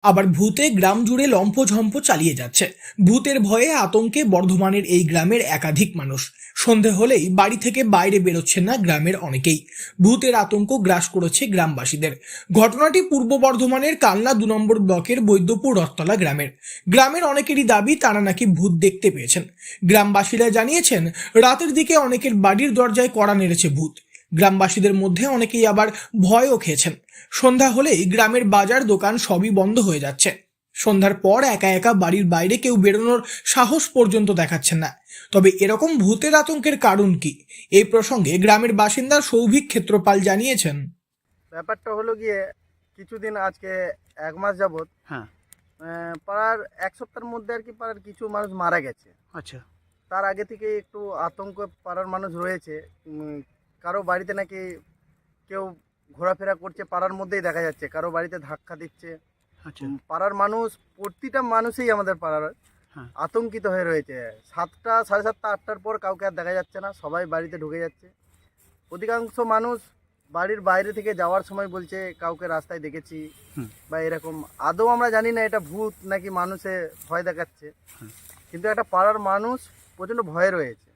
আবার ভূতে গ্রাম জুড়ে লম্ফঝম্প চালিয়ে যাচ্ছে। ভূতের ভয়ে আতঙ্কে বর্ধমানের এই গ্রামের একাধিক মানুষ। সন্ধে হলেই বাড়ি থেকে বাইরে বেরোচ্ছেন না গ্রামের অনেকেই। ভূতের আতঙ্ক গ্রাস করেছে গ্রামবাসীদের। ঘটনাটি পূর্ব বর্ধমানের কালনা 2 নম্বর ব্লকের বৈদ্যপুর রথতলা গ্রামের অনেকেরই দাবি তারা নাকি ভূত দেখতে পেয়েছেন। গ্রামবাসীরা জানিয়েছেন রাতের দিকে অনেকের বাড়ির দরজায় কড়া নেড়েছে ভূত। গ্রামবাসীদের মধ্যে অনেকেই আবার ভয়ও খেয়েছেন। সন্ধ্যা হলেই গ্রামের বাজার দোকান সবই বন্ধ হয়ে যাচ্ছে। সন্ধ্যার পর একা একা বাড়ির বাইরে কেউ বেরোনোর সাহস পর্যন্ত দেখাচ্ছেন না। তবে এরকম ভূতের আতঙ্কের কারণ কি, এই প্রসঙ্গে গ্রামের বাসিন্দা সৌভিক ক্ষেত্রপাল জানিয়েছেন। ব্যাপারটা হলো গিয়ে কিছুদিন আজকে 1 মাস যাবৎ পাড়ার 1 সপ্তাহের মধ্যে আর কি পাড়ার কিছু মানুষ মারা গেছে। আচ্ছা, তার আগে থেকে একটু আতঙ্ক পাড়ার মানুষ রয়েছে। কারো বাড়িতে নাকি কেউ ঘোরাফেরা করছে, পাড়ার মধ্যেই দেখা যাচ্ছে, কারো বাড়িতে ধাক্কা দিচ্ছে। আচ্ছা, পাড়ার মানুষ, প্রতিটা মানুষই আমাদের পাড়ার আতঙ্কিত হয়ে রয়েছে। 7টা, 7:30, 8টার পর কাউকে আর দেখা যাচ্ছে না, সবাই বাড়িতে ঢুকে যাচ্ছে। অধিকাংশ মানুষ বাড়ির বাইরে থেকে যাওয়ার সময় বলছে কাউকে রাস্তায় দেখেছি বা এরকম। আদৌ আমরা জানি না এটা ভূত নাকি মানুষে ভয় দেখাচ্ছে, কিন্তু একটা পাড়ার মানুষ প্রচণ্ড ভয়ে রয়েছে।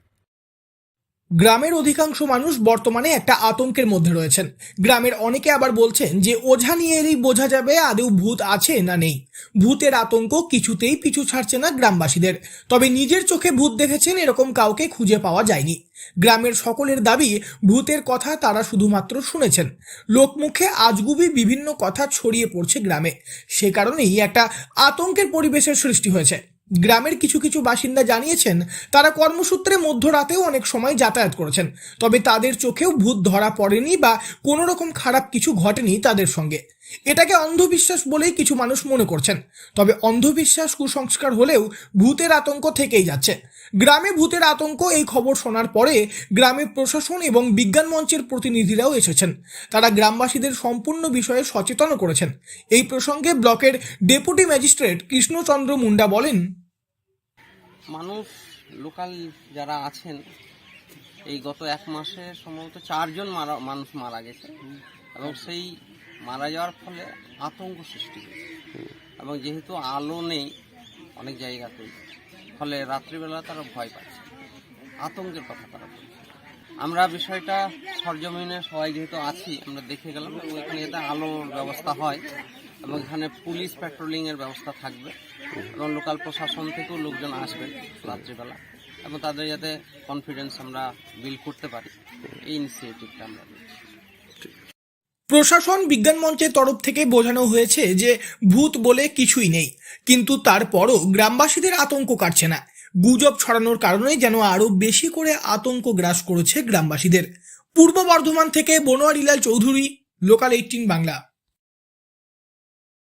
গ্রামের অধিকাংশ মানুষ বর্তমানে একটা আতঙ্কের মধ্যে রয়েছেন। গ্রামের অনেকে আবার বলছেন যে ওঝা নিয়ে এলেই বোঝা যাবে আদৌ ভূত আছে না নেই। ভূতের আতঙ্ক কিছুতেই পিছু ছাড়ছে না গ্রামবাসীদের। তবে নিজের চোখে ভূত দেখেছেন এরকম কাউকে খুঁজে পাওয়া যায়নি। গ্রামের সকলের দাবি ভূতের কথা তারা শুধুমাত্র শুনেছেন। লোকমুখে আজগুবি বিভিন্ন কথা ছড়িয়ে পড়ছে গ্রামে। সে কারণেই একটা আতঙ্কের পরিবেশের সৃষ্টি হয়েছে। গ্রামের কিছু কিছু বাসিন্দা জানিয়েছেন তারা কর্মসূত্রে মধ্যরাতেও অনেক সময় যাতায়াত করেছেন, তবে তাদের চোখেও ভূত ধরা পড়েনি বা কোনো রকম খারাপ কিছু ঘটেনি তাদের সঙ্গে। এটাকে অন্ধবিশ্বাস বলেই কিছু মানুষ মনে করছেন। তবে অন্ধবিশ্বাস কুসংস্কার হলেও ভূতের আতঙ্ক থেকেই যাচ্ছে। গ্রামে ভূতের আতঙ্ক এই খবর শোনার পরে গ্রামের প্রশাসন এবং বিজ্ঞান মঞ্চের প্রতিনিধিরাও এসেছেন। তারা গ্রামবাসীদের সম্পূর্ণ বিষয়ে সচেতন করেছেন। এই প্রসঙ্গে ব্লকের ডেপুটি ম্যাজিস্ট্রেট কৃষ্ণচন্দ্র মুন্ডা বলেন, মানুষ লোকাল যারা আছেন এই গত 1 মাসে সম্ভবত 4 জন মানুষ মারা গেছে এবং সেই মারা যাওয়ার ফলে আতঙ্ক সৃষ্টি হয়েছে। এবং যেহেতু আলো নেই অনেক জায়গাতেই, ফলে রাত্রিবেলা তারা ভয় পাচ্ছে, আতঙ্কের কথা তারা বলছে। আমরা বিষয়টা সরজমিনে সবাই যেহেতু আছি আমরা দেখে গেলাম এবং এখানে যাতে আলোর ব্যবস্থা হয় এবং এখানে পুলিশ প্যাট্রোলিংয়ের ব্যবস্থা থাকবে এবং লোকাল প্রশাসন থেকেও লোকজন আসবেন রাত্রিবেলা এবং তাদের যাতে কনফিডেন্স আমরা বিল্ড করতে পারি, এই ইনিশিয়েটিভটা আমরা নিচ্ছি। প্রশাসন বিজ্ঞান মঞ্চের তরফ থেকে বোঝানো হয়েছে যে ভূত বলে কিছুই নেই, কিন্তু তারপরও গ্রামবাসীদের আতঙ্ক কাটছে না। গুজব ছড়ানোর কারণে যেন আরো বেশি করে আতঙ্ক গ্রাস করেছে গ্রামবাসীদের। পূর্ব বর্ধমান থেকে বনোয়ারিলাল চৌধুরী, লোকাল 18 বাংলা।